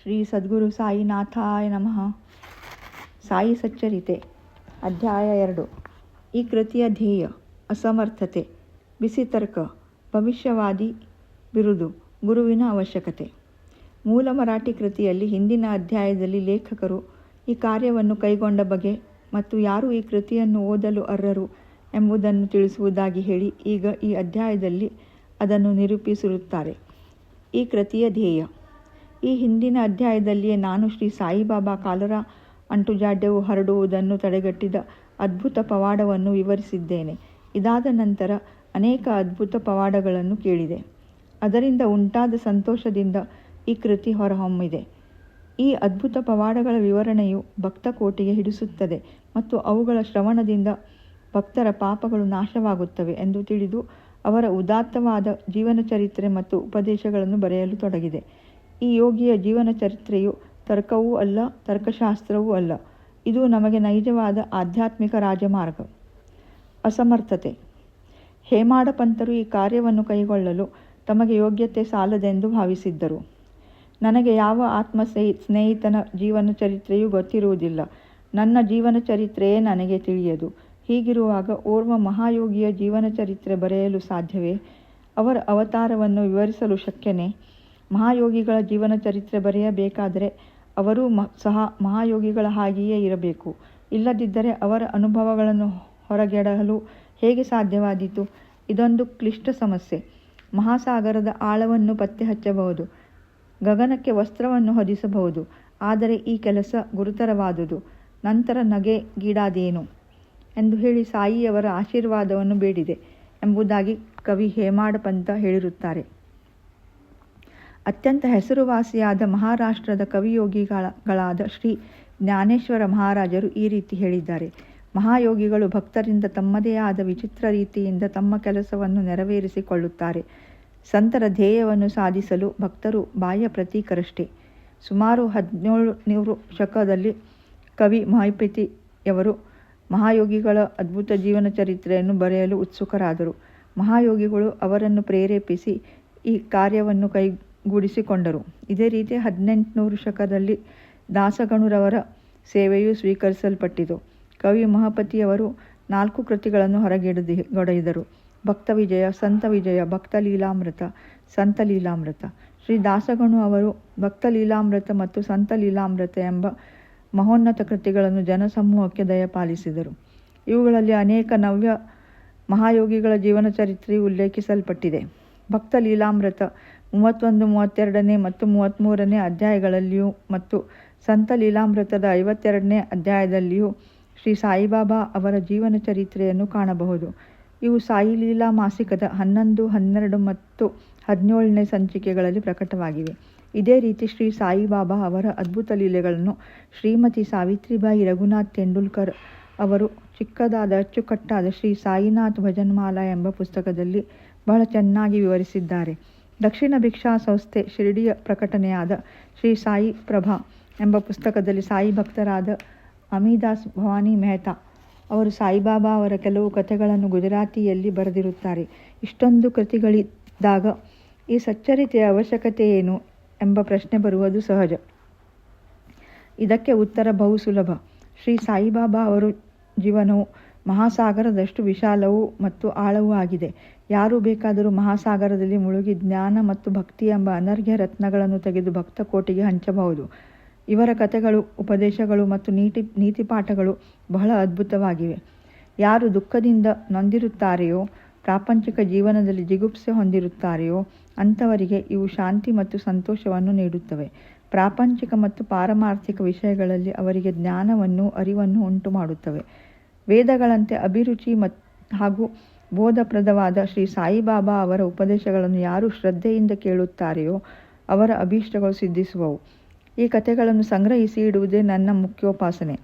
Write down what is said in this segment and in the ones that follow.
ಶ್ರೀ ಸದ್ಗುರು ಸಾಯಿನಾಥಾಯ ನಮಃ. ಸಾಯಿ ಸಚ್ಚರಿತೆ ಅಧ್ಯಾಯ 2. ಈ ಕೃತಿಯ ಧ್ಯೇಯ ಅಸಮರ್ಥತೆ, ಬಿಸಿ ತರ್ಕ, ಭವಿಷ್ಯವಾದಿ ಬಿರುದು, ಗುರುವಿನ ಅವಶ್ಯಕತೆ. ಮೂಲ ಮರಾಠಿ ಕೃತಿಯಲ್ಲಿ ಹಿಂದಿನ ಅಧ್ಯಾಯದಲ್ಲಿ ಲೇಖಕರು ಈ ಕಾರ್ಯವನ್ನು ಕೈಗೊಂಡ ಬಗೆ ಮತ್ತು ಯಾರು ಈ ಕೃತಿಯನ್ನು ಓದಲು ಅರ್ಹರು ಎಂಬುದನ್ನು ತಿಳಿಸುವುದಾಗಿ ಹೇಳಿ ಈಗ ಈ ಅಧ್ಯಾಯದಲ್ಲಿ ಅದನ್ನು ನಿರೂಪಿಸಿರುತ್ತಾರೆ. ಈ ಕೃತಿಯ ಧ್ಯೇಯ. ಈ ಹಿಂದಿನ ಅಧ್ಯಾಯದಲ್ಲಿಯೇ ನಾನು ಶ್ರೀ ಸಾಯಿಬಾಬಾ ಕಾಲರಾ ಅಂಟುಜಾಡ್ಯವು ಹರಡುವುದನ್ನು ತಡೆಗಟ್ಟಿದ ಅದ್ಭುತ ಪವಾಡವನ್ನು ವಿವರಿಸಿದ್ದೇನೆ. ಇದಾದ ನಂತರ ಅನೇಕ ಅದ್ಭುತ ಪವಾಡಗಳನ್ನು ಕೇಳಿದೆ. ಅದರಿಂದ ಉಂಟಾದ ಸಂತೋಷದಿಂದ ಈ ಕೃತಿ ಹೊರಹೊಮ್ಮಿದೆ. ಈ ಅದ್ಭುತ ಪವಾಡಗಳ ವಿವರಣೆಯು ಭಕ್ತ ಕೋಟಿಗೆ ಹಿಡಿಸುತ್ತದೆ ಮತ್ತು ಅವುಗಳ ಶ್ರವಣದಿಂದ ಭಕ್ತರ ಪಾಪಗಳು ನಾಶವಾಗುತ್ತವೆ ಎಂದು ತಿಳಿದು ಅವರ ಉದಾತ್ತವಾದ ಜೀವನ ಚರಿತ್ರೆ ಮತ್ತು ಉಪದೇಶಗಳನ್ನು ಬರೆಯಲು ತೊಡಗಿದೆ. ಈ ಯೋಗಿಯ ಜೀವನ ಚರಿತ್ರೆಯು ತರ್ಕವೂ ಅಲ್ಲ, ತರ್ಕಶಾಸ್ತ್ರವೂ ಅಲ್ಲ. ಇದು ನಮಗೆ ನೈಜವಾದ ಆಧ್ಯಾತ್ಮಿಕ ರಾಜಮಾರ್ಗ. ಅಸಮರ್ಥತೆ. ಹೇಮಾಡ ಪಂತರು ಈ ಕಾರ್ಯವನ್ನು ಕೈಗೊಳ್ಳಲು ತಮಗೆ ಯೋಗ್ಯತೆ ಸಾಲದೆಂದು ಭಾವಿಸಿದ್ದರು. ನನಗೆ ಯಾವ ಆತ್ಮ ಸ್ನೇಹಿತನ ಜೀವನ ಚರಿತ್ರೆಯೂ ಗೊತ್ತಿರುವುದಿಲ್ಲ. ನನ್ನ ಜೀವನ ಚರಿತ್ರೆಯೇ ನನಗೆ ತಿಳಿಯದು. ಹೀಗಿರುವಾಗ ಓರ್ವ ಮಹಾಯೋಗಿಯ ಜೀವನ ಚರಿತ್ರೆ ಬರೆಯಲು ಸಾಧ್ಯವೇ? ಅವರ ಅವತಾರವನ್ನು ವಿವರಿಸಲು ಶಕ್ಯನೇ? ಮಹಾಯೋಗಿಗಳ ಜೀವನ ಚರಿತ್ರೆ ಬರೆಯಬೇಕಾದರೆ ಅವರೂ ಸಹ ಮಹಾಯೋಗಿಗಳ ಹಾಗೆಯೇ ಇರಬೇಕು. ಇಲ್ಲದಿದ್ದರೆ ಅವರ ಅನುಭವಗಳನ್ನು ಹೊರಗೆಡಹಲು ಹೇಗೆ ಸಾಧ್ಯವಾದೀತು? ಇದೊಂದು ಕ್ಲಿಷ್ಟ ಸಮಸ್ಯೆ. ಮಹಾಸಾಗರದ ಆಳವನ್ನು ಪತ್ತೆ ಹಚ್ಚಬಹುದು, ಗಗನಕ್ಕೆ ವಸ್ತ್ರವನ್ನು ಹೊದಿಸಬಹುದು. ಆದರೆ ಈ ಕೆಲಸ ಗುರುತರವಾದುದು. ನಂತರ ನಗೆಗೀಡಾದೇನು ಎಂದು ಹೇಳಿ ಸಾಯಿಯವರ ಆಶೀರ್ವಾದವನ್ನು ಬೇಡಿದೆ ಎಂಬುದಾಗಿ ಕವಿ ಹೇಮಾಡ ಪಂತ ಹೇಳಿರುತ್ತಾರೆ. ಅತ್ಯಂತ ಹೆಸರುವಾಸಿಯಾದ ಮಹಾರಾಷ್ಟ್ರದ ಕವಿಯೋಗಿಗಳಾದ ಶ್ರೀ ಜ್ಞಾನೇಶ್ವರ ಮಹಾರಾಜರು ಈ ರೀತಿ ಹೇಳಿದ್ದಾರೆ. ಮಹಾಯೋಗಿಗಳು ಭಕ್ತರಿಂದ ತಮ್ಮದೇ ಆದ ವಿಚಿತ್ರ ರೀತಿಯಿಂದ ತಮ್ಮ ಕೆಲಸವನ್ನು ನೆರವೇರಿಸಿಕೊಳ್ಳುತ್ತಾರೆ. ಸಂತರ ಧ್ಯೇಯವನ್ನು ಸಾಧಿಸಲು ಭಕ್ತರು ಬಾಹ್ಯ ಪ್ರತೀಕರಷ್ಟೇ. ಸುಮಾರು 1700 ಶಕದಲ್ಲಿ ಕವಿ ಮಹಿಪತಿಯವರು ಮಹಾಯೋಗಿಗಳ ಅದ್ಭುತ ಜೀವನ ಚರಿತ್ರೆಯನ್ನು ಬರೆಯಲು ಉತ್ಸುಕರಾದರು. ಮಹಾಯೋಗಿಗಳು ಅವರನ್ನು ಪ್ರೇರೇಪಿಸಿ ಈ ಕಾರ್ಯವನ್ನು ಕೈಗೂಡಿಸಿಕೊಂಡರು. ಇದೇ ರೀತಿ 1800 ಶಕದಲ್ಲಿ ದಾಸಗಣುರವರ ಸೇವೆಯು ಸ್ವೀಕರಿಸಲ್ಪಟ್ಟಿತು. ಕವಿ ಮಹಾಪತಿಯವರು 4 ಕೃತಿಗಳನ್ನು ಹೊರಗೆಡದರು: ಭಕ್ತ ವಿಜಯ, ಸಂತ ವಿಜಯ, ಭಕ್ತ ಲೀಲಾಮೃತ, ಸಂತ ಲೀಲಾಮೃತ. ಶ್ರೀ ದಾಸಗಣು ಅವರು ಭಕ್ತ ಲೀಲಾಮೃತ ಮತ್ತು ಸಂತ ಲೀಲಾಮೃತ ಎಂಬ ಮಹೋನ್ನತ ಕೃತಿಗಳನ್ನು ಜನಸಮೂಹಕ್ಕೆ ದಯಪಾಲಿಸಿದರು. ಇವುಗಳಲ್ಲಿ ಅನೇಕ ನವ್ಯ ಮಹಾಯೋಗಿಗಳ ಜೀವನ ಚರಿತ್ರೆಯು ಉಲ್ಲೇಖಿಸಲ್ಪಟ್ಟಿದೆ. ಭಕ್ತ ಲೀಲಾಮೃತ 31, 32 ಮತ್ತು 33ನೇ ಅಧ್ಯಾಯಗಳಲ್ಲಿಯೂ ಮತ್ತು ಸಂತ ಲೀಲಾಮೃತದ 52ನೇ ಅಧ್ಯಾಯದಲ್ಲಿಯೂ ಶ್ರೀ ಸಾಯಿಬಾಬಾ ಅವರ ಜೀವನ ಚರಿತ್ರೆಯನ್ನು ಕಾಣಬಹುದು. ಇವು ಸಾಯಿ ಲೀಲಾ ಮಾಸಿಕದ 11, 12 ಮತ್ತು 17ನೇ ಸಂಚಿಕೆಗಳಲ್ಲಿ ಪ್ರಕಟವಾಗಿವೆ. ಇದೇ ರೀತಿ ಶ್ರೀ ಸಾಯಿಬಾಬಾ ಅವರ ಅದ್ಭುತ ಲೀಲೆಗಳನ್ನು ಶ್ರೀಮತಿ ಸಾವಿತ್ರಿಬಾಯಿ ರಘುನಾಥ್ ತೆಂಡೂಲ್ಕರ್ ಅವರು ಚಿಕ್ಕದಾದ ಅಚ್ಚುಕಟ್ಟಾದ ಶ್ರೀ ಸಾಯಿನಾಥ್ ಭಜನ್ಮಾಲಾ ಎಂಬ ಪುಸ್ತಕದಲ್ಲಿ ಬಹಳ ಚೆನ್ನಾಗಿ ವಿವರಿಸಿದ್ದಾರೆ. ದಕ್ಷಿಣ ಭಿಕ್ಷಾ ಸಂಸ್ಥೆ ಶಿರಡಿಯ ಪ್ರಕಟಣೆಯಾದ ಶ್ರೀ ಸಾಯಿ ಪ್ರಭಾ ಎಂಬ ಪುಸ್ತಕದಲ್ಲಿ ಸಾಯಿ ಭಕ್ತರಾದ ಅಮಿದಾಸ್ ಭವಾನಿ ಮೆಹ್ತಾ ಅವರು ಸಾಯಿಬಾಬಾ ಅವರ ಕೆಲವು ಕಥೆಗಳನ್ನು ಗುಜರಾತಿಯಲ್ಲಿ ಬರೆದಿರುತ್ತಾರೆ. ಇಷ್ಟೊಂದು ಕೃತಿಗಳಿದ್ದಾಗ ಈ ಸಚ್ಚರಿತೆಯ ಅವಶ್ಯಕತೆ ಏನು ಎಂಬ ಪ್ರಶ್ನೆ ಬರುವುದು ಸಹಜ. ಇದಕ್ಕೆ ಉತ್ತರ ಬಹು ಸುಲಭ. ಶ್ರೀ ಸಾಯಿಬಾಬಾ ಅವರ ಜೀವನವು ಮಹಾಸಾಗರದಷ್ಟು ವಿಶಾಲವೂ ಮತ್ತು ಆಳವೂ ಆಗಿದೆ. ಯಾರು ಬೇಕಾದರೂ ಮಹಾಸಾಗರದಲ್ಲಿ ಮುಳುಗಿ ಜ್ಞಾನ ಮತ್ತು ಭಕ್ತಿ ಎಂಬ ಅನರ್ಘ್ಯ ರತ್ನಗಳನ್ನು ತೆಗೆದು ಭಕ್ತ ಕೋಟಿಗೆ ಹಂಚಬಹುದು. ಇವರ ಕಥೆಗಳು, ಉಪದೇಶಗಳು ಮತ್ತು ನೀತಿಪಾಠಗಳು ಬಹಳ ಅದ್ಭುತವಾಗಿವೆ. ಯಾರು ದುಃಖದಿಂದ ನೊಂದಿರುತ್ತಾರೆಯೋ, ಪ್ರಾಪಂಚಿಕ ಜೀವನದಲ್ಲಿ ಜಿಗುಪ್ಸೆ ಹೊಂದಿರುತ್ತಾರೆಯೋ ಅಂಥವರಿಗೆ ಇವು ಶಾಂತಿ ಮತ್ತು ಸಂತೋಷವನ್ನು ನೀಡುತ್ತವೆ. ಪ್ರಾಪಂಚಿಕ ಮತ್ತು ಪಾರಮಾರ್ಥಿಕ ವಿಷಯಗಳಲ್ಲಿ ಅವರಿಗೆ ಜ್ಞಾನವನ್ನು, ಅರಿವನ್ನು ಉಂಟು ಮಾಡುತ್ತವೆ. ವೇದಗಳಂತೆ ಅಭಿರುಚಿ ಹಾಗೂ ಬೋಧಪ್ರದವಾದ ಶ್ರೀ ಸಾಯಿಬಾಬಾ ಅವರ ಉಪದೇಶಗಳನ್ನು ಯಾರು ಶ್ರದ್ಧೆಯಿಂದ ಕೇಳುತ್ತಾರೆಯೋ ಅವರ ಅಭೀಷ್ಟಗಳು ಸಿದ್ಧಿಸುವವು. ಈ ಕಥೆಗಳನ್ನು ಸಂಗ್ರಹಿಸಿ ಇಡುವುದೇ ನನ್ನ ಮುಖ್ಯೋಪಾಸನೆ.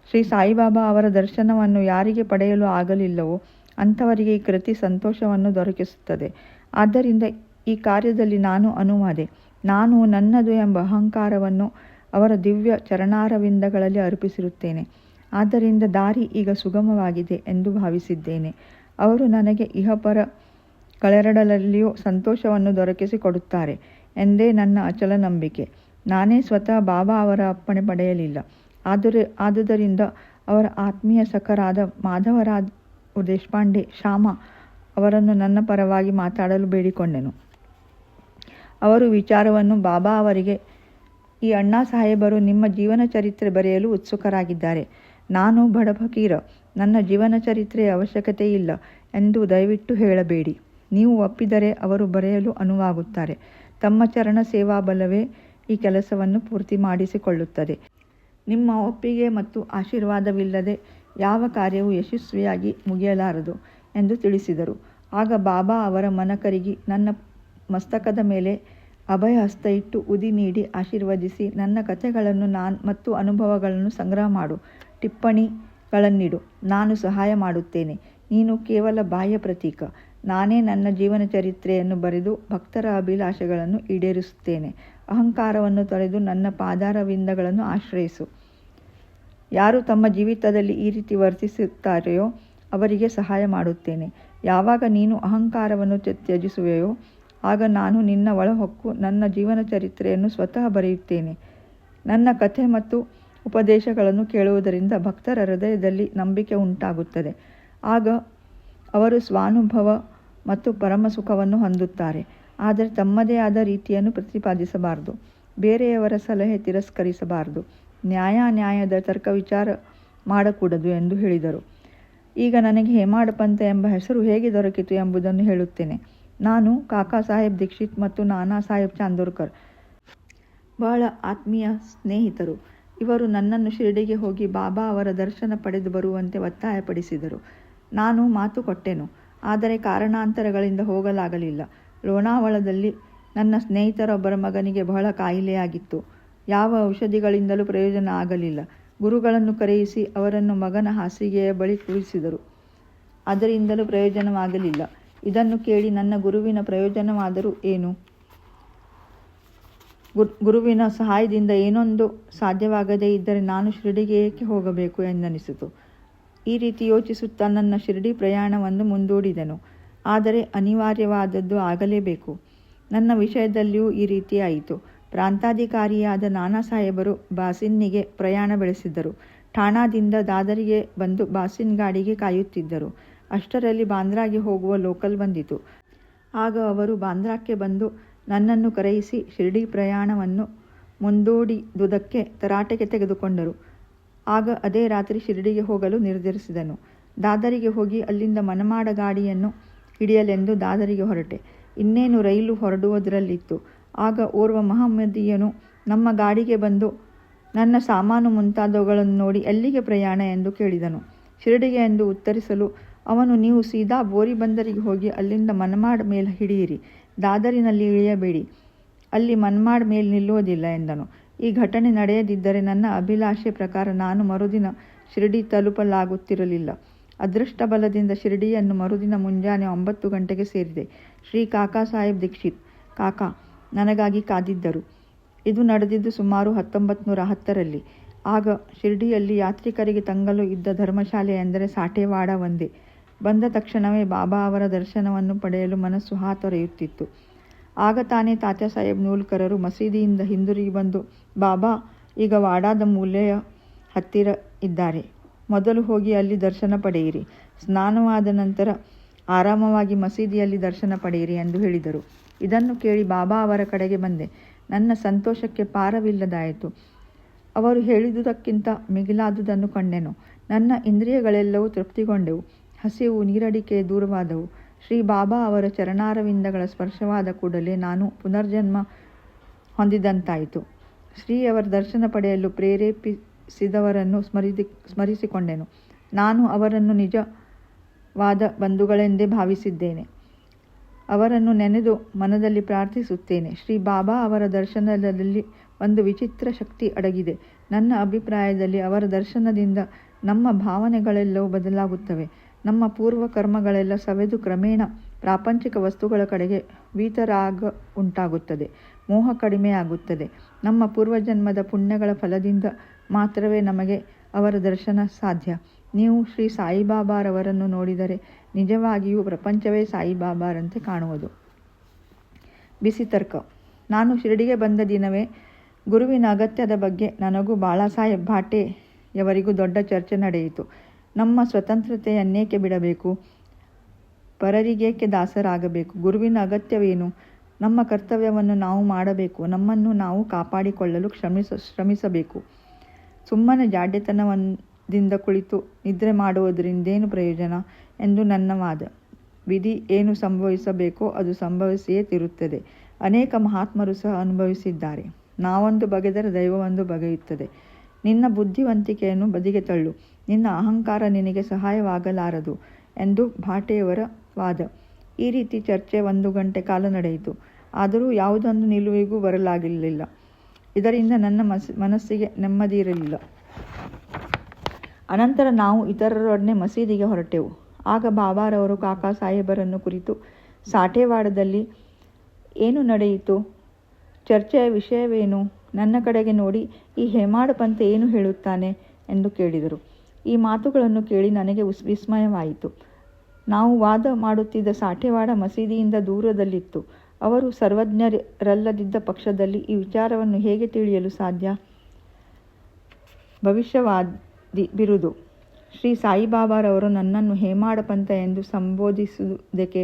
ಶ್ರೀ ಸಾಯಿಬಾಬಾ ಅವರ ದರ್ಶನವನ್ನು ಯಾರಿಗೆ ಪಡೆಯಲು ಆಗಲಿಲ್ಲವೋ ಅಂಥವರಿಗೆ ಈ ಕೃತಿ ಸಂತೋಷವನ್ನು ದೊರಕಿಸುತ್ತದೆ. ಆದ್ದರಿಂದ ಈ ಕಾರ್ಯದಲ್ಲಿ ನಾನು ಅನುವಾದೆ. ನಾನು ನನ್ನದು ಎಂಬ ಅಹಂಕಾರವನ್ನು ಅವರ ದಿವ್ಯ ಚರಣಾರವಿಂದಗಳಲ್ಲಿ ಅರ್ಪಿಸಿರುತ್ತೇನೆ. ಆದ್ದರಿಂದ ದಾರಿ ಈಗ ಸುಗಮವಾಗಿದೆ ಎಂದು ಭಾವಿಸಿದ್ದೇನೆ. ಅವರು ನನಗೆ ಇಹಪರ ಗಳೆರಡರಲ್ಲಿಯೂ ಸಂತೋಷವನ್ನು ದೊರಕಿಸಿಕೊಡುತ್ತಾರೆ ಎಂದೇ ನನ್ನ ಅಚಲ ನಂಬಿಕೆ. ನಾನೇ ಸ್ವತಃ ಬಾಬಾ ಅವರ ಅಪ್ಪಣೆ ಪಡೆಯಲಿಲ್ಲ. ಆದುದರಿಂದ ಅವರ ಆತ್ಮೀಯ ಸಖರಾದ ಮಾಧವರಾವ್ ದೇಶಪಾಂಡೆ ಶ್ಯಾಮ ಅವರನ್ನು ನನ್ನ ಪರವಾಗಿ ಮಾತಾಡಲು ಬೇಡಿಕೊಂಡೆನು. ಅವರು ವಿಚಾರವನ್ನು ಬಾಬಾ ಅವರಿಗೆ, ಈ ಅಣ್ಣಾ ಸಾಹೇಬರು ನಿಮ್ಮ ಜೀವನ ಚರಿತ್ರೆ ಬರೆಯಲು ಉತ್ಸುಕರಾಗಿದ್ದಾರೆ. ನಾನು ಬಡ ಫಕೀರ, ನನ್ನ ಜೀವನ ಚರಿತ್ರೆಯ ಅವಶ್ಯಕತೆ ಇಲ್ಲ ಎಂದು ದಯವಿಟ್ಟು ಹೇಳಬೇಡಿ. ನೀವು ಒಪ್ಪಿದರೆ ಅವರು ಬರೆಯಲು ಅನುವಾಗುತ್ತಾರೆ. ತಮ್ಮ ಚರಣ ಸೇವಾ ಬಲವೇ ಈ ಕೆಲಸವನ್ನು ಪೂರ್ತಿ ಮಾಡಿಸಿಕೊಳ್ಳುತ್ತದೆ. ನಿಮ್ಮ ಒಪ್ಪಿಗೆ ಮತ್ತು ಆಶೀರ್ವಾದವಿಲ್ಲದೆ ಯಾವ ಕಾರ್ಯವೂ ಯಶಸ್ವಿಯಾಗಿ ಮುಗಿಯಲಾರದು ಎಂದು ತಿಳಿಸಿದರು. ಆಗ ಬಾಬಾ ಅವರ ಮನ ಕರಗಿ ನನ್ನ ಮಸ್ತಕದ ಮೇಲೆ ಅಭಯ ಹಸ್ತ ಇಟ್ಟು ಉದಿ ನೀಡಿ ಆಶೀರ್ವದಿಸಿ, ನನ್ನ ಕಥೆಗಳನ್ನು ಮತ್ತು ಅನುಭವಗಳನ್ನು ಸಂಗ್ರಹ ಮಾಡು, ಟಿಪ್ಪಣಿಗಳನ್ನಿಡು, ನಾನು ಸಹಾಯ ಮಾಡುತ್ತೇನೆ. ನೀನು ಕೇವಲ ಬಾಹ್ಯ ಪ್ರತೀಕ. ನಾನೇ ನನ್ನ ಜೀವನ ಚರಿತ್ರೆಯನ್ನು ಬರೆದು ಭಕ್ತರ ಅಭಿಲಾಷೆಗಳನ್ನು ಈಡೇರಿಸುತ್ತೇನೆ. ಅಹಂಕಾರವನ್ನು ತೊರೆದು ನನ್ನ ಪಾದಾರವಿಂದಗಳನ್ನು ಆಶ್ರಯಿಸು. ಯಾರು ತಮ್ಮ ಜೀವಿತದಲ್ಲಿ ಈ ರೀತಿ ವರ್ತಿಸುತ್ತಾರೆಯೋ ಅವರಿಗೆ ಸಹಾಯ ಮಾಡುತ್ತೇನೆ. ಯಾವಾಗ ನೀನು ಅಹಂಕಾರವನ್ನು ತ್ಯಜಿಸುವೆಯೋ ಆಗ ನಾನು ನಿನ್ನ ಒಳಹೊಕ್ಕು ನನ್ನ ಜೀವನ ಚರಿತ್ರೆಯನ್ನು ಸ್ವತಃ ಬರೆಯುತ್ತೇನೆ. ನನ್ನ ಕಥೆ ಮತ್ತು ಉಪದೇಶಗಳನ್ನು ಕೇಳುವುದರಿಂದ ಭಕ್ತರ ಹೃದಯದಲ್ಲಿ ನಂಬಿಕೆ ಉಂಟಾಗುತ್ತದೆ. ಆಗ ಅವರು ಸ್ವಾನುಭವ ಮತ್ತು ಪರಮ ಸುಖವನ್ನು ಹೊಂದುತ್ತಾರೆ. ಆದರೆ ತಮ್ಮದೇ ಆದ ರೀತಿಯನ್ನು ಪ್ರತಿಪಾದಿಸಬಾರದು. ಬೇರೆಯವರ ಸಲಹೆ ತಿರಸ್ಕರಿಸಬಾರದು. ನ್ಯಾಯದ ತರ್ಕ ವಿಚಾರ ಮಾಡಕೂಡದು ಎಂದು ಹೇಳಿದರು. ಈಗ ನನಗೆ ಹೇಮಾಡ್ ಪಂಥ ಎಂಬ ಹೆಸರು ಹೇಗೆ ದೊರಕಿತು ಎಂಬುದನ್ನು ಹೇಳುತ್ತೇನೆ. ನಾನು ಕಾಕಾ ಸಾಹೇಬ್ ದೀಕ್ಷಿತ್ ಮತ್ತು ನಾನಾ ಸಾಹೇಬ್ ಚಾಂದೋರ್ಕರ್ ಬಹಳ ಆತ್ಮೀಯ ಸ್ನೇಹಿತರು. ಇವರು ನನ್ನನ್ನು ಶಿರಡಿಗೆ ಹೋಗಿ ಬಾಬಾ ಅವರ ದರ್ಶನ ಪಡೆದು ಬರುವಂತೆ ಒತ್ತಾಯಪಡಿಸಿದರು. ನಾನು ಮಾತು ಕೊಟ್ಟೆನು. ಆದರೆ ಕಾರಣಾಂತರಗಳಿಂದ ಹೋಗಲಾಗಲಿಲ್ಲ. ಲೋನಾವಳದಲ್ಲಿ ನನ್ನ ಸ್ನೇಹಿತರೊಬ್ಬರ ಮಗನಿಗೆ ಬಹಳ ಕಾಯಿಲೆಯಾಗಿತ್ತು. ಯಾವ ಔಷಧಿಗಳಿಂದಲೂ ಪ್ರಯೋಜನ ಆಗಲಿಲ್ಲ. ಗುರುಗಳನ್ನು ಕರೆಯಿಸಿ ಅವರನ್ನು ಮಗನ ಹಾಸಿಗೆಯ ಬಳಿ ಕೂರಿಸಿದರು. ಅದರಿಂದಲೂ ಪ್ರಯೋಜನವಾಗಲಿಲ್ಲ. ಇದನ್ನು ಕೇಳಿ ನನ್ನ ಗುರುವಿನ ಪ್ರಯೋಜನವಾದರೂ ಏನು? ಗುರುವಿನ ಸಹಾಯದಿಂದ ಏನೊಂದು ಸಾಧ್ಯವಾಗದೇ ಇದ್ದರೆ ನಾನು ಶಿರಡಿಗೆ ಏಕೆ ಹೋಗಬೇಕು ಎಂದನಿಸಿತು. ಈ ರೀತಿ ಯೋಚಿಸುತ್ತಾ ನನ್ನ ಶಿರಡಿ ಪ್ರಯಾಣವನ್ನು ಮುಂದೂಡಿದೆನು. ಆದರೆ ಅನಿವಾರ್ಯವಾದದ್ದು ಆಗಲೇಬೇಕು. ನನ್ನ ವಿಷಯದಲ್ಲಿಯೂ ಈ ರೀತಿಯಾಯಿತು. ಪ್ರಾಂತಾಧಿಕಾರಿಯಾದ ನಾನಾ ಸಾಹೇಬರು ಬಾಸಿನ್ನಿಗೆ ಪ್ರಯಾಣ ಬೆಳೆಸಿದ್ದರು. ಠಾಣಾದಿಂದ ದಾದರಿಗೆ ಬಂದು ಬಾಸಿನ್ ಗಾಡಿಗೆ ಕಾಯುತ್ತಿದ್ದರು. ಅಷ್ಟರಲ್ಲಿ ಬಾಂದ್ರಾಗೆ ಹೋಗುವ ಲೋಕಲ್ ಬಂದಿತು. ಆಗ ಅವರು ಬಾಂದ್ರಾಕ್ಕೆ ಬಂದು ನನ್ನನ್ನು ಕರೆಯಿಸಿ ಶಿರಡಿ ಪ್ರಯಾಣವನ್ನು ಮುಂದೂಡಿದುದಕ್ಕೆ ತರಾಟೆಗೆ ತೆಗೆದುಕೊಂಡರು. ಆಗ ಅದೇ ರಾತ್ರಿ ಶಿರಡಿಗೆ ಹೋಗಲು ನಿರ್ಧರಿಸಿದನು. ದಾದರಿಗೆ ಹೋಗಿ ಅಲ್ಲಿಂದ ಮನಮಾಡ ಗಾಡಿಯನ್ನು ಹಿಡಿಯಲೆಂದು ದಾದರಿಗೆ ಹೊರಟೆ. ಇನ್ನೇನು ರೈಲು ಹೊರಡುವುದರಲ್ಲಿತ್ತು. ಆಗ ಓರ್ವ ಮಹಮ್ಮದೀಯನು ನಮ್ಮ ಗಾಡಿಗೆ ಬಂದು ನನ್ನ ಸಾಮಾನು ಮುಂತಾದವುಗಳನ್ನು ನೋಡಿ ಎಲ್ಲಿಗೆ ಪ್ರಯಾಣ ಎಂದು ಕೇಳಿದನು. ಶಿರಡಿಗೆ ಎಂದು ಉತ್ತರಿಸಲು ಅವನು, ನೀವು ಸೀದಾ ಬೋರಿ ಬಂದರಿಗೆ ಹೋಗಿ ಅಲ್ಲಿಂದ ಮನಮಾಡ್ ಮೇಲೆ ಹಿಡಿಯಿರಿ. ದಾದರಿನಲ್ಲಿ ಇಳಿಯಬೇಡಿ. ಅಲ್ಲಿ ಮನ್ಮಾಡ್ ಮೇಲೆ ನಿಲ್ಲುವುದಿಲ್ಲ ಎಂದನು. ಈ ಘಟನೆ ನಡೆಯದಿದ್ದರೆ ನನ್ನ ಅಭಿಲಾಷೆ ಪ್ರಕಾರ ನಾನು ಮರುದಿನ ಶಿರಡಿ ತಲುಪಲಾಗುತ್ತಿರಲಿಲ್ಲ. ಅದೃಷ್ಟ ಬಲದಿಂದ ಶಿರಡಿಯನ್ನು ಮರುದಿನ ಮುಂಜಾನೆ 9 ಗಂಟೆಗೆ ಸೇರಿದೆ. ಶ್ರೀ ಕಾಕಾ ಸಾಹೇಬ್ ದೀಕ್ಷಿತ್ ಕಾಕಾ ನನಗಾಗಿ ಕಾದಿದ್ದರು. ಇದು ನಡೆದಿದ್ದು ಸುಮಾರು 1910ರಲ್ಲಿ. ಆಗ ಶಿರಡಿಯಲ್ಲಿ ಯಾತ್ರಿಕರಿಗೆ ತಂಗಲು ಇದ್ದ ಧರ್ಮಶಾಲೆ ಎಂದರೆ ಸಾಠೇವಾಡ ಒಂದೇ. ಬಂದ ತಕ್ಷಣವೇ ಬಾಬಾ ಅವರ ದರ್ಶನವನ್ನು ಪಡೆಯಲು ಮನಸ್ಸು ಹಾತೊರೆಯುತ್ತಿತ್ತು. ಆಗ ತಾನೇ ತಾತ್ಯಾ ಸಾಹೇಬ್ ನೂಲ್ಕರರು ಮಸೀದಿಯಿಂದ ಹಿಂದಿರುಗಿ ಬಂದು, ಬಾಬಾ ಈಗ ವಾಡಾದ ಮೂಲೆಯ ಹತ್ತಿರ ಇದ್ದಾರೆ. ಮೊದಲು ಹೋಗಿ ಅಲ್ಲಿ ದರ್ಶನ ಪಡೆಯಿರಿ. ಸ್ನಾನವಾದ ನಂತರ ಆರಾಮವಾಗಿ ಮಸೀದಿಯಲ್ಲಿ ದರ್ಶನ ಪಡೆಯಿರಿ ಎಂದು ಹೇಳಿದರು. ಇದನ್ನು ಕೇಳಿ ಬಾಬಾ ಅವರ ಕಡೆಗೆ ಬಂದೆ. ನನ್ನ ಸಂತೋಷಕ್ಕೆ ಪಾರವಿಲ್ಲದಾಯಿತು. ಅವರು ಹೇಳಿದುದಕ್ಕಿಂತ ಮಿಗಿಲಾದುದನ್ನು ಕಂಡೆನು. ನನ್ನ ಇಂದ್ರಿಯಗಳೆಲ್ಲವೂ ತೃಪ್ತಿಗೊಂಡೆವು. ಹಸಿವು ನೀರಡಿಕೆ ದೂರವಾದವು. ಶ್ರೀ ಬಾಬಾ ಅವರ ಚರಣಾರವಿಂದಗಳ ಸ್ಪರ್ಶವಾದ ಕೂಡಲೇ ನಾನು ಪುನರ್ಜನ್ಮ ಹೊಂದಿದಂತಾಯಿತು. ಶ್ರೀಯವರ ದರ್ಶನ ಪಡೆಯಲು ಪ್ರೇರೇಪಿಸಿದವರನ್ನು ಸ್ಮರಿಸಿಕೊಂಡೆನು. ನಾನು ಅವರನ್ನು ನಿಜವಾದ ಬಂಧುಗಳೆಂದೇ ಭಾವಿಸಿದ್ದೇನೆ. ಅವರನ್ನು ನೆನೆದು ಮನದಲ್ಲಿ ಪ್ರಾರ್ಥಿಸುತ್ತೇನೆ. ಶ್ರೀ ಬಾಬಾ ಅವರ ದರ್ಶನದಲ್ಲಿ ಒಂದು ವಿಚಿತ್ರ ಶಕ್ತಿ ಅಡಗಿದೆ. ನನ್ನ ಅಭಿಪ್ರಾಯದಲ್ಲಿ ಅವರ ದರ್ಶನದಿಂದ ನಮ್ಮ ಭಾವನೆಗಳೆಲ್ಲವೂ ಬದಲಾಗುತ್ತವೆ. ನಮ್ಮ ಪೂರ್ವ ಕರ್ಮಗಳೆಲ್ಲ ಸವೆದು ಕ್ರಮೇಣ ಪ್ರಾಪಂಚಿಕ ವಸ್ತುಗಳ ಕಡೆಗೆ ವೀತರಾಗ ಉಂಟಾಗುತ್ತದೆ. ಮೋಹ ಕಡಿಮೆಯಾಗುತ್ತದೆ. ನಮ್ಮ ಪೂರ್ವಜನ್ಮದ ಪುಣ್ಯಗಳ ಫಲದಿಂದ ಮಾತ್ರವೇ ನಮಗೆ ಅವರ ದರ್ಶನ ಸಾಧ್ಯ. ನೀವು ಶ್ರೀ ಸಾಯಿಬಾಬಾರವರನ್ನು ನೋಡಿದರೆ ನಿಜವಾಗಿಯೂ ಪ್ರಪಂಚವೇ ಸಾಯಿಬಾಬಾರಂತೆ ಕಾಣುವುದು. ಬಿಸಿ ತರ್ಕ. ನಾನು ಶಿರಡಿಗೆ ಬಂದ ದಿನವೇ ಗುರುವಿನ ಅಗತ್ಯದ ಬಗ್ಗೆ ನನಗೂ ಬಾಳಾಸಾಹೇಬ್ ಭಾಟೆಯವರಿಗೂ ದೊಡ್ಡ ಚರ್ಚೆ ನಡೆಯಿತು. ನಮ್ಮ ಸ್ವತಂತ್ರತೆಯನ್ನೇಕೆ ಬಿಡಬೇಕು? ಪರರಿಗೇಕೆ ದಾಸರಾಗಬೇಕು? ಗುರುವಿನ ಅಗತ್ಯವೇನು? ನಮ್ಮ ಕರ್ತವ್ಯವನ್ನು ನಾವು ಮಾಡಬೇಕು. ನಮ್ಮನ್ನು ನಾವು ಕಾಪಾಡಿಕೊಳ್ಳಲು ಶ್ರಮಿಸಬೇಕು. ಸುಮ್ಮನೆ ಜಾಡ್ಯತನದಿಂದ ಕುಳಿತು ನಿದ್ರೆ ಮಾಡುವುದರಿಂದೇನು ಪ್ರಯೋಜನ ಎಂದು ನನ್ನ ವಾದ. ವಿಧಿ ಏನು ಸಂಭವಿಸಬೇಕೋ ಅದು ಸಂಭವಿಸಿಯೇ ತಿರುತ್ತದೆ. ಅನೇಕ ಮಹಾತ್ಮರು ಸಹ ಅನುಭವಿಸಿದ್ದಾರೆ. ನಾವೊಂದು ಬಗೆದರೆ ದೈವವೊಂದು ಬಗೆಯುತ್ತದೆ. ನಿನ್ನ ಬುದ್ಧಿವಂತಿಕೆಯನ್ನು ಬದಿಗೆ ತಳ್ಳು. ನಿನ್ನ ಅಹಂಕಾರ ನಿನಗೆ ಸಹಾಯವಾಗಲಾರದು ಎಂದು ಭಾಟೆಯವರ ವಾದ. ಈ ರೀತಿ ಚರ್ಚೆ 1 ಗಂಟೆ ಕಾಲ ನಡೆಯಿತು. ಆದರೂ ಯಾವುದೊಂದು ನಿಲುವಿಗೂ ಬರಲಾಗಲಿಲ್ಲ. ಇದರಿಂದ ನನ್ನ ಮನಸ್ಸಿಗೆ ನೆಮ್ಮದಿ ಇರಲಿಲ್ಲ. ಅನಂತರ ನಾವು ಇತರರೊಡನೆ ಮಸೀದಿಗೆ ಹೊರಟೆವು. ಆಗ ಬಾಬಾರವರು ಕಾಕಾ ಸಾಹೇಬರನ್ನು ಕುರಿತು ಸಾಠೇವಾಡದಲ್ಲಿ ಏನು ನಡೆಯಿತು? ಚರ್ಚೆಯ ವಿಷಯವೇನು? ನನ್ನ ಕಡೆಗೆ ನೋಡಿ ಈ ಹೇಮಾಡ ಪಂಥ ಏನು ಹೇಳುತ್ತಾನೆ ಎಂದು ಕೇಳಿದರು. ಈ ಮಾತುಗಳನ್ನು ಕೇಳಿ ನನಗೆ ವಿಸ್ಮಯವಾಯಿತು. ನಾವು ವಾದ ಮಾಡುತ್ತಿದ್ದ ಸಾಠೇವಾಡ ಮಸೀದಿಯಿಂದ ದೂರದಲ್ಲಿತ್ತು. ಅವರು ಸರ್ವಜ್ಞರಲ್ಲದಿದ್ದ ಪಕ್ಷದಲ್ಲಿ ಈ ವಿಚಾರವನ್ನು ಹೇಗೆ ತಿಳಿಯಲು ಸಾಧ್ಯ? ಭವಿಷ್ಯವಾದಿ ಬಿರುದು. ಶ್ರೀ ಸಾಯಿಬಾಬಾರವರು ನನ್ನನ್ನು ಹೇಮಾಡ ಪಂಥ ಎಂದು ಸಂಬೋಧಿಸುವುದಕ್ಕೆ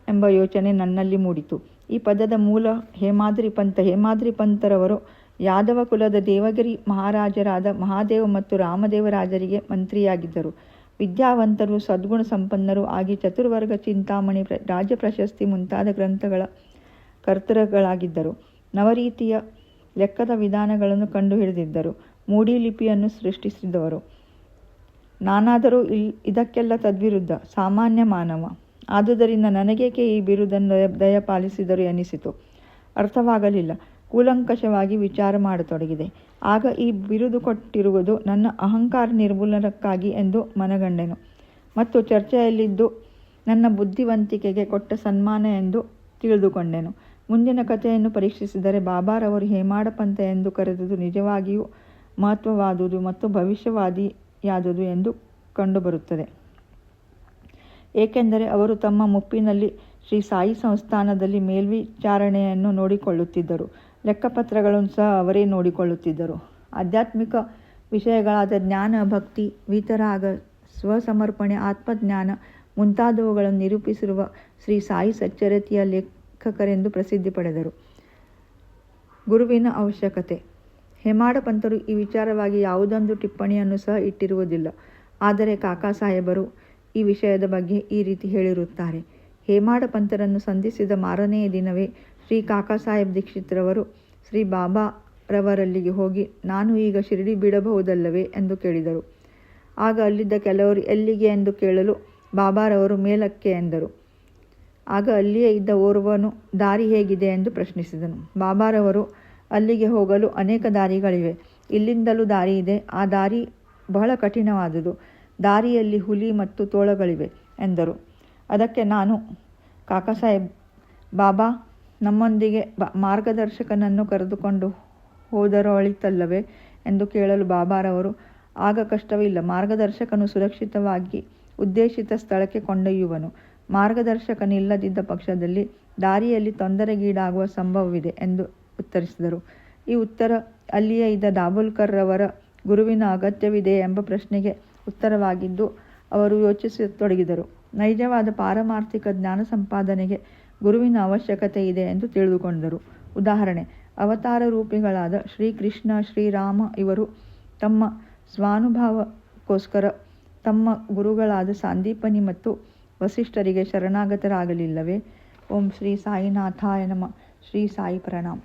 ಎಂಬ ಯೋಚನೆ ನನ್ನಲ್ಲಿ ಮೂಡಿತು. ಈ ಪದದ ಮೂಲ ಹೇಮಾದ್ರಿ ಪಂಥ. ಹೇಮಾದ್ರಿ ಪಂಥರವರು ಯಾದವ ಕುಲದ ದೇವಗಿರಿ ಮಹಾರಾಜರಾದ ಮಹಾದೇವ ಮತ್ತು ರಾಮದೇವರಾಜರಿಗೆ ಮಂತ್ರಿಯಾಗಿದ್ದರು. ವಿದ್ಯಾವಂತರು, ಸದ್ಗುಣ ಸಂಪನ್ನರು ಆಗಿ ಚತುರ್ವರ್ಗ ಚಿಂತಾಮಣಿ, ರಾಜ್ಯ ಪ್ರಶಸ್ತಿ ಮುಂತಾದ ಗ್ರಂಥಗಳ ಕರ್ತೃಗಳಾಗಿದ್ದರು. ನವರೀತಿಯ ಲೆಕ್ಕದ ವಿಧಾನಗಳನ್ನು ಕಂಡುಹಿಡಿದಿದ್ದರು. ಮೂಡಿ ಲಿಪಿಯನ್ನು ಸೃಷ್ಟಿಸಿದವರು. ನಾನಾದರೂ ಇದಕ್ಕೆಲ್ಲ ತದ್ವಿರುದ್ಧ, ಸಾಮಾನ್ಯ ಮಾನವ. ಆದುದರಿಂದ ನನಗೇಕೆ ಈ ಬಿರುದನ್ನು ದಯಪಾಲಿಸಿದರು ಎನಿಸಿತು. ಅರ್ಥವಾಗಲಿಲ್ಲ. ಕೂಲಂಕಷವಾಗಿ ವಿಚಾರ ಮಾಡತೊಡಗಿದೆ. ಆಗ ಈ ಬಿರುದು ಕೊಟ್ಟಿರುವುದು ನನ್ನ ಅಹಂಕಾರ ನಿರ್ಮೂಲನಕ್ಕಾಗಿ ಎಂದು ಮನಗಂಡೆನು. ಮತ್ತು ಚರ್ಚೆಯಲ್ಲಿದ್ದು ನನ್ನ ಬುದ್ಧಿವಂತಿಕೆಗೆ ಕೊಟ್ಟ ಸನ್ಮಾನ ಎಂದು ತಿಳಿದುಕೊಂಡೆನು. ಮುಂದಿನ ಕಥೆಯನ್ನು ಪರೀಕ್ಷಿಸಿದರೆ ಬಾಬಾರವರು ಹೇಮಾಡ ಪಂಥ ಎಂದು ಕರೆದುದು ನಿಜವಾಗಿಯೂ ಮಹತ್ವವಾದುದು ಮತ್ತು ಭವಿಷ್ಯವಾದಿಯಾದುದು ಎಂದು ಕಂಡುಬರುತ್ತದೆ. ಏಕೆಂದರೆ ಅವರು ತಮ್ಮ ಮುಪ್ಪಿನಲ್ಲಿ ಶ್ರೀ ಸಾಯಿ ಸಂಸ್ಥಾನದಲ್ಲಿ ಮೇಲ್ವಿಚಾರಣೆಯನ್ನು ನೋಡಿಕೊಳ್ಳುತ್ತಿದ್ದರು. ಲೆಕ್ಕಪತ್ರಗಳನ್ನು ಸಹ ಅವರೇ ನೋಡಿಕೊಳ್ಳುತ್ತಿದ್ದರು. ಆಧ್ಯಾತ್ಮಿಕ ವಿಷಯಗಳಾದ ಜ್ಞಾನ, ಭಕ್ತಿ, ವಿತರಾಗ, ಸ್ವಸಮರ್ಪಣೆ, ಆತ್ಮಜ್ಞಾನ ಮುಂತಾದವುಗಳನ್ನು ನಿರೂಪಿಸಿರುವ ಶ್ರೀ ಸಾಯಿ ಸಚ್ಚರಿತೆಯ ಲೇಖಕರೆಂದು ಪ್ರಸಿದ್ಧಿ ಪಡೆದರು. ಗುರುವಿನ ಅವಶ್ಯಕತೆ. ಹೇಮಾಡ ಪಂಥರು ಈ ವಿಚಾರವಾಗಿ ಯಾವುದೊಂದು ಟಿಪ್ಪಣಿಯನ್ನು ಸಹ ಇಟ್ಟಿರುವುದಿಲ್ಲ. ಆದರೆ ಕಾಕಾ ಸಾಹೇಬರು ಈ ವಿಷಯದ ಬಗ್ಗೆ ಈ ರೀತಿ ಹೇಳಿರುತ್ತಾರೆ. ಹೇಮಾಡ ಪಂಥರನ್ನು ಸಂಧಿಸಿದ ಮಾರನೆಯ ದಿನವೇ ಶ್ರೀ ಕಾಕಾ ಸಾಹೇಬ್ ದೀಕ್ಷಿತ್ರವರು ಶ್ರೀ ಬಾಬಾರವರಲ್ಲಿಗೆ ಹೋಗಿ, ನಾನು ಈಗ ಶಿರಡಿ ಬಿಡಬಹುದಲ್ಲವೇ ಎಂದು ಕೇಳಿದರು. ಆಗ ಅಲ್ಲಿದ್ದ ಕೆಲವರು ಎಲ್ಲಿಗೆ ಎಂದು ಕೇಳಲು ಬಾಬಾರವರು ಮೇಲಕ್ಕೆ ಎಂದರು. ಆಗ ಅಲ್ಲಿಯೇ ಇದ್ದ ಓರ್ವನು ದಾರಿ ಹೇಗಿದೆ ಎಂದು ಪ್ರಶ್ನಿಸಿದನು. ಬಾಬಾರವರು, ಅಲ್ಲಿಗೆ ಹೋಗಲು ಅನೇಕ ದಾರಿಗಳಿವೆ. ಇಲ್ಲಿಂದಲೂ ದಾರಿ ಇದೆ. ಆ ದಾರಿ ಬಹಳ ಕಠಿಣವಾದುದು. ದಾರಿಯಲ್ಲಿ ಹುಲಿ ಮತ್ತು ತೋಳಗಳಿವೆ ಎಂದರು. ಅದಕ್ಕೆ ನಾನು, ಕಾಕಾ ಸಾಹೇಬ್, ಬಾಬಾ ನಮ್ಮೊಂದಿಗೆ ಮಾರ್ಗದರ್ಶಕನನ್ನು ಕರೆದುಕೊಂಡು ಹೋದರೊಳಿತಲ್ಲವೇ ಎಂದು ಕೇಳಲು ಬಾಬಾರವರು, ಆಗ ಕಷ್ಟವಿಲ್ಲ. ಮಾರ್ಗದರ್ಶಕನು ಸುರಕ್ಷಿತವಾಗಿ ಉದ್ದೇಶಿತ ಸ್ಥಳಕ್ಕೆ ಕೊಂಡೊಯ್ಯುವನು. ಮಾರ್ಗದರ್ಶಕನಿಲ್ಲದಿದ್ದ ಪಕ್ಷದಲ್ಲಿ ದಾರಿಯಲ್ಲಿ ತೊಂದರೆಗೀಡಾಗುವ ಸಂಭವವಿದೆ ಎಂದು ಉತ್ತರಿಸಿದರು. ಈ ಉತ್ತರ ಅಲ್ಲಿಯೇ ಇದ್ದ ದಾಭೋಲ್ಕರ್ರವರ ಗುರುವಿನ ಅಗತ್ಯವಿದೆ ಎಂಬ ಪ್ರಶ್ನೆಗೆ ಉತ್ತರವಾಗಿದ್ದು ಅವರು ಯೋಚಿಸತೊಡಗಿದರು. ನೈಜವಾದ ಪಾರಮಾರ್ಥಿಕ ಜ್ಞಾನ ಸಂಪಾದನೆಗೆ ಗುರುವಿನ ಅವಶ್ಯಕತೆ ಇದೆ ಎಂದು ತಿಳಿದುಕೊಂಡರು. ಉದಾಹರಣೆ: ಅವತಾರ ರೂಪಿಗಳಾದ ಶ್ರೀಕೃಷ್ಣ, ಶ್ರೀರಾಮ ಇವರು ತಮ್ಮ ಸ್ವಾನುಭವಕ್ಕೋಸ್ಕರ ತಮ್ಮ ಗುರುಗಳಾದ ಸಾಂದೀಪನಿ ಮತ್ತು ವಸಿಷ್ಠರಿಗೆ ಶರಣಾಗತರಾಗಲಿಲ್ಲವೇ? ಓಂ ಶ್ರೀ ಸಾಯಿನಾಥಾಯ ನಮಃ. ಶ್ರೀ ಸಾಯಿ ಪ್ರಣಾಮ್.